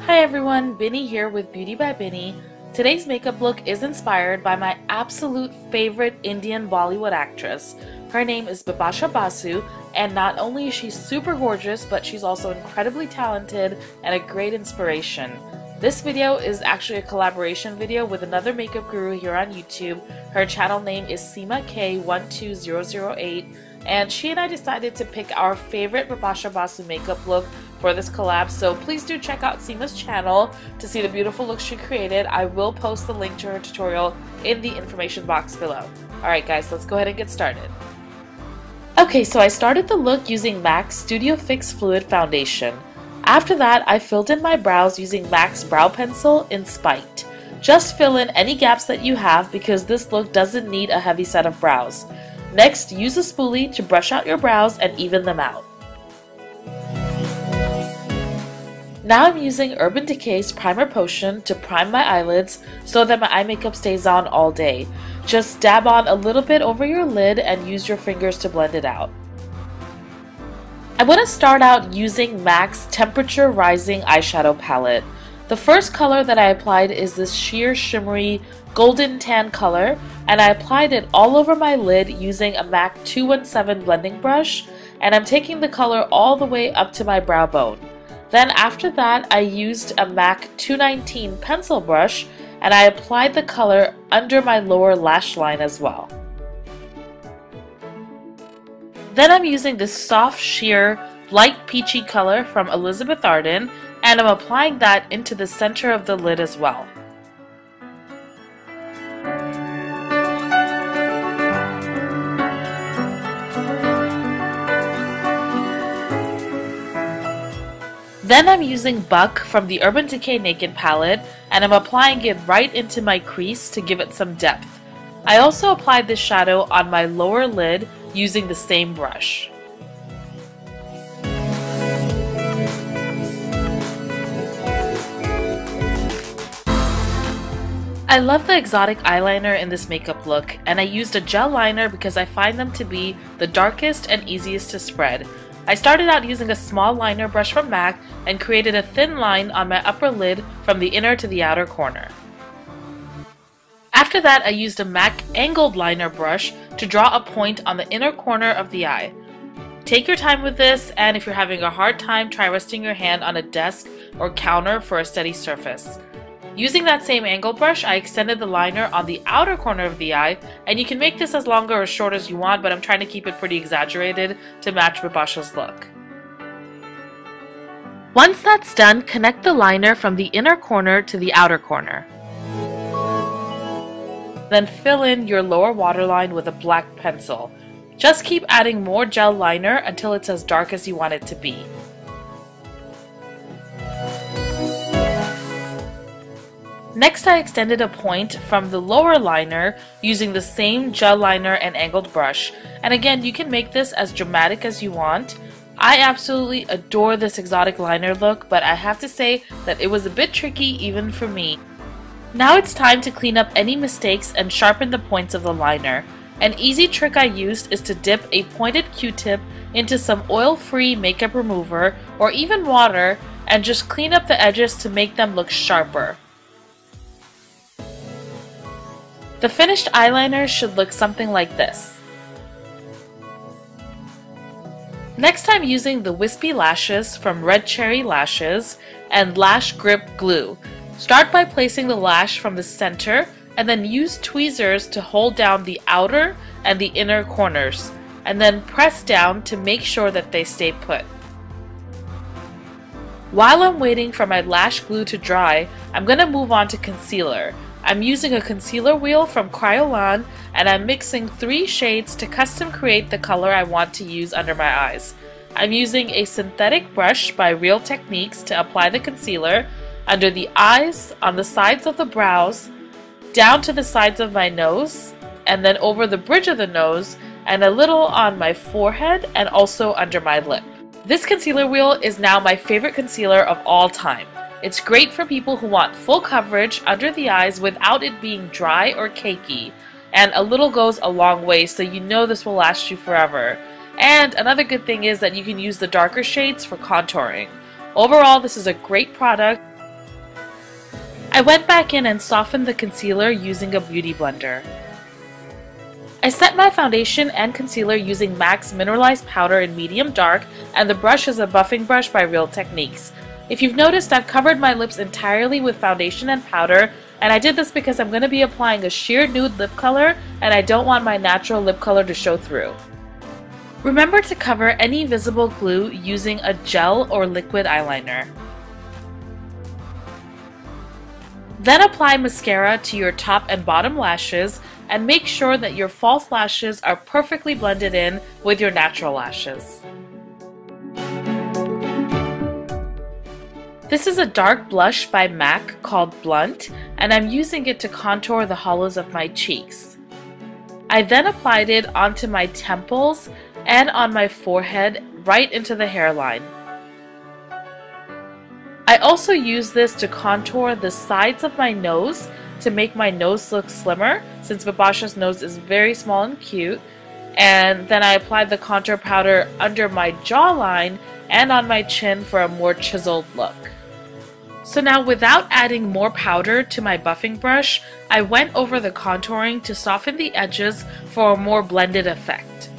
Hi everyone, Binny here with Beauty by Binny. Today's makeup look is inspired by my absolute favorite Indian Bollywood actress. Her name is Bipasha Basu, and not only is she super gorgeous, but she's also incredibly talented and a great inspiration. This video is actually a collaboration video with another makeup guru here on YouTube. Her channel name is SeemaK12008, and she and I decided to pick our favorite Bipasha Basu makeup look for this collab, so please do check out Seema's channel to see the beautiful looks she created. I will post the link to her tutorial in the information box below. Alright guys, let's go ahead and get started. Okay, so I started the look using MAC's Studio Fix Fluid Foundation. After that, I filled in my brows using MAC's Brow Pencil in Spiked. Just fill in any gaps that you have because this look doesn't need a heavy set of brows. Next, use a spoolie to brush out your brows and even them out. Now I'm using Urban Decay's Primer Potion to prime my eyelids so that my eye makeup stays on all day. Just dab on a little bit over your lid and use your fingers to blend it out. I'm going to start out using MAC's Temperature Rising eyeshadow palette. The first color that I applied is this sheer shimmery golden tan color, and I applied it all over my lid using a MAC 217 blending brush, and I'm taking the color all the way up to my brow bone. Then after that, I used a MAC 219 pencil brush and I applied the color under my lower lash line as well. Then I'm using this soft sheer light peachy color from Elizabeth Arden and I'm applying that into the center of the lid as well. Then I'm using Buck from the Urban Decay Naked palette and I'm applying it right into my crease to give it some depth. I also applied this shadow on my lower lid using the same brush. I love the exotic eyeliner in this makeup look, and I used a gel liner because I find them to be the darkest and easiest to spread. I started out using a small liner brush from MAC and created a thin line on my upper lid from the inner to the outer corner. After that, I used a MAC angled liner brush to draw a point on the inner corner of the eye. Take your time with this, and if you're having a hard time, try resting your hand on a desk or counter for a steady surface. Using that same angle brush, I extended the liner on the outer corner of the eye, and you can make this as long or as short as you want, but I'm trying to keep it pretty exaggerated to match Bipasha's look. Once that's done, connect the liner from the inner corner to the outer corner. Then fill in your lower waterline with a black pencil. Just keep adding more gel liner until it's as dark as you want it to be. Next, I extended a point from the lower liner using the same gel liner and angled brush. And again, you can make this as dramatic as you want. I absolutely adore this exotic liner look, but I have to say that it was a bit tricky even for me. Now it's time to clean up any mistakes and sharpen the points of the liner. An easy trick I used is to dip a pointed Q-tip into some oil-free makeup remover or even water and just clean up the edges to make them look sharper. The finished eyeliner should look something like this. Next, I'm using the Wispy Lashes from Red Cherry Lashes and Lash Grip Glue. Start by placing the lash from the center and then use tweezers to hold down the outer and the inner corners, and then press down to make sure that they stay put. While I'm waiting for my lash glue to dry, I'm going to move on to concealer. I'm using a concealer wheel from Kryolan and I'm mixing 3 shades to custom create the color I want to use under my eyes. I'm using a synthetic brush by Real Techniques to apply the concealer under the eyes, on the sides of the brows, down to the sides of my nose, and then over the bridge of the nose, and a little on my forehead and also under my lip. This concealer wheel is now my favorite concealer of all time. It's great for people who want full coverage under the eyes without it being dry or cakey, and a little goes a long way, so you know this will last you forever. And another good thing is that you can use the darker shades for contouring. Overall, this is a great product. I went back in and softened the concealer using a beauty blender. I set my foundation and concealer using MAC's Mineralized Powder in medium dark, and the brush is a buffing brush by Real Techniques. If you've noticed, I've covered my lips entirely with foundation and powder, and I did this because I'm going to be applying a sheer nude lip color and I don't want my natural lip color to show through. Remember to cover any visible glue using a gel or liquid eyeliner. Then apply mascara to your top and bottom lashes and make sure that your false lashes are perfectly blended in with your natural lashes. This is a dark blush by MAC called Blunt, and I'm using it to contour the hollows of my cheeks. I then applied it onto my temples and on my forehead right into the hairline. I also use this to contour the sides of my nose to make my nose look slimmer, since Bipasha's nose is very small and cute, and then I applied the contour powder under my jawline and on my chin for a more chiseled look. So now, without adding more powder to my buffing brush, I went over the contouring to soften the edges for a more blended effect.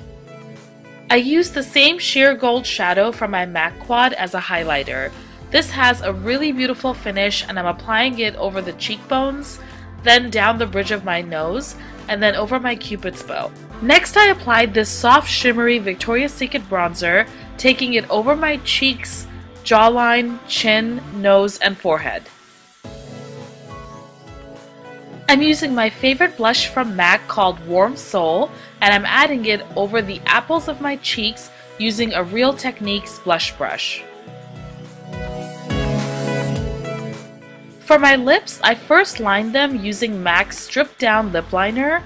I used the same sheer gold shadow from my MAC Quad as a highlighter. This has a really beautiful finish, and I'm applying it over the cheekbones, then down the bridge of my nose, and then over my cupid's bow. Next, I applied this soft shimmery Victoria's Secret bronzer, taking it over my cheeks, jawline, chin, nose, and forehead. I'm using my favorite blush from MAC called Warm Soul, and I'm adding it over the apples of my cheeks using a Real Techniques blush brush. For my lips, I first lined them using MAC's Stripped Down Lip Liner,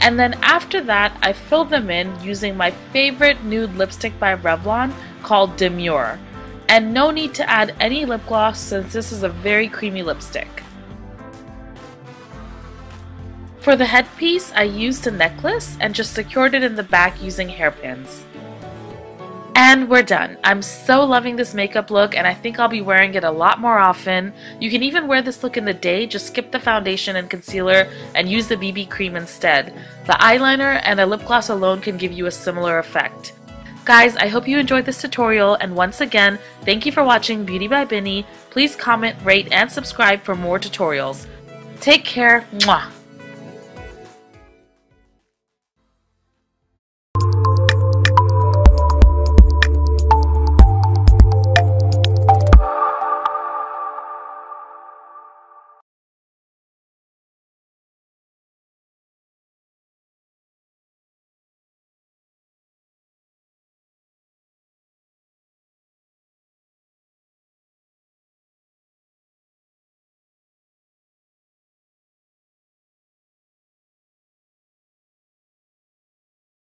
and then after that I filled them in using my favorite nude lipstick by Revlon called Demure. And no need to add any lip gloss since this is a very creamy lipstick. For the headpiece, I used a necklace and just secured it in the back using hairpins. And we're done. I'm so loving this makeup look, and I think I'll be wearing it a lot more often. You can even wear this look in the day, just skip the foundation and concealer and use the BB cream instead. The eyeliner and a lip gloss alone can give you a similar effect. Guys, I hope you enjoyed this tutorial, and once again, thank you for watching Beauty by Binny. Please comment, rate, and subscribe for more tutorials. Take care. Mwah.